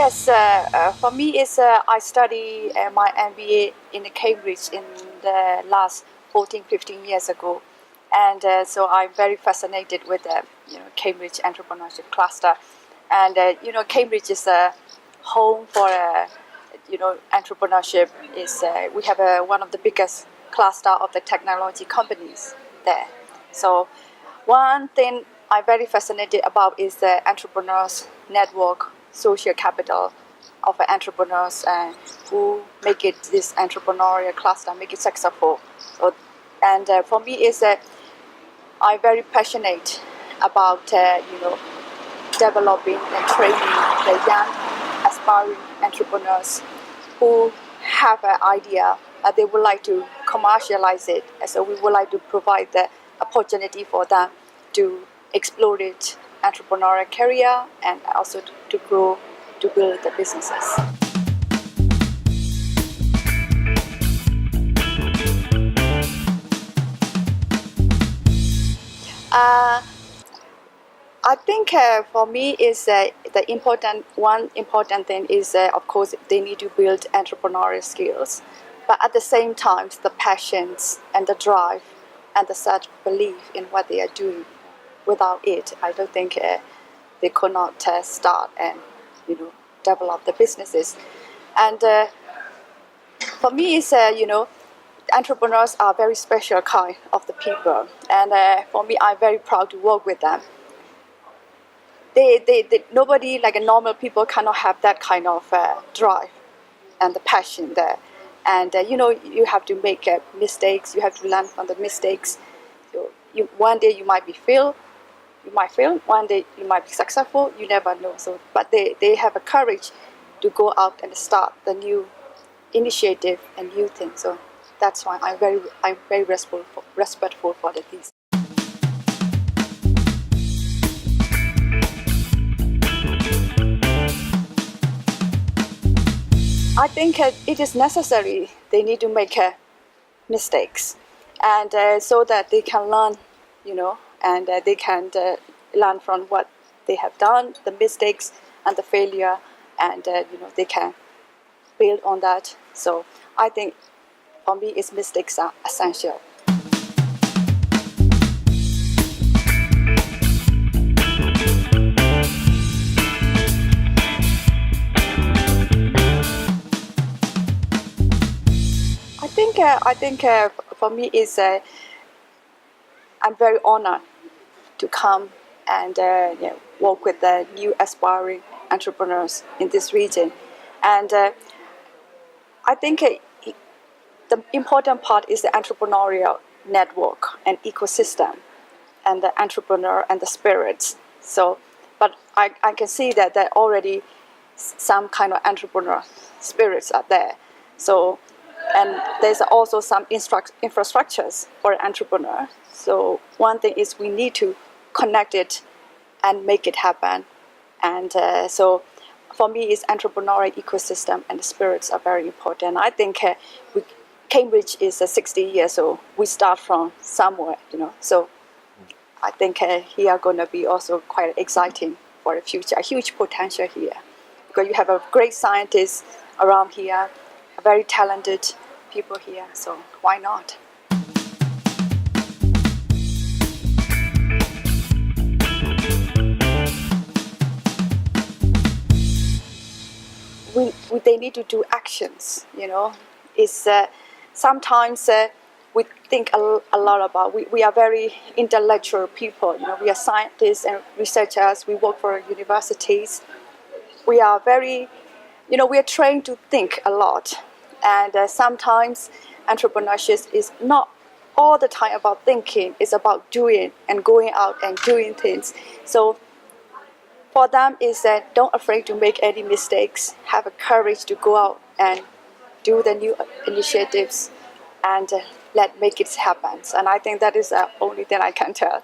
Yes, for me, I study my MBA in Cambridge in the last 14, 15 years ago. And so I'm very fascinated with the Cambridge Entrepreneurship Cluster. And Cambridge is a home for entrepreneurship. We have one of the biggest cluster of the technology companies there. So one thing I'm very fascinated about is the entrepreneurs network, social capital of entrepreneurs who make it this entrepreneurial cluster, make it successful. So, and for me is that I'm very passionate about developing and training the young aspiring entrepreneurs who have an idea and they would like to commercialize it. And so we would like to provide the opportunity for them to explore it, entrepreneurial career, and also to grow, to build the businesses. I think for me is the important thing is of course they need to build entrepreneurial skills, but at the same time the passions and the drive and the such belief in what they are doing. Without it, I don't think they could not start and develop the businesses. And for me, is entrepreneurs are very special kind of the people, and for me, I'm very proud to work with them. They nobody like a normal people cannot have that kind of drive and the passion there. And you have to make mistakes. You have to learn from the mistakes. So one day you might fail. One day you might be successful. You never know. So, but they have a courage to go out and start the new initiative and new things. So that's why I'm very respectful for these. I think it is necessary. They need to make mistakes, and so that they can learn, and they can learn from what they have done, the mistakes and the failure, and they can build on that. So I think for me, mistakes are essential. I think for me I'm very honored to come and work with the new aspiring entrepreneurs in this region, and I think the important part is the entrepreneurial network and ecosystem, and the entrepreneur and the spirits. So, but I can see that there already some kind of entrepreneur spirits are there. So. And there's also some infrastructures for an entrepreneur. So one thing is we need to connect it and make it happen. And so for me, entrepreneurial ecosystem and the spirits are very important. I think Cambridge is 60 years old. We start from somewhere, So I think here are going to be also quite exciting for the future. A huge potential here because you have a great scientists around here. Very talented people here, so why not? They need to do actions, It's sometimes we think a lot about, we are very intellectual people, we are scientists and researchers, we work for universities. We are very, we are trained to think a lot. And sometimes entrepreneurship is not all the time about thinking. It's about doing and going out and doing things. So for them is that don't afraid to make any mistakes. Have a courage to go out and do the new initiatives and make it happen. And I think that is the only thing I can tell.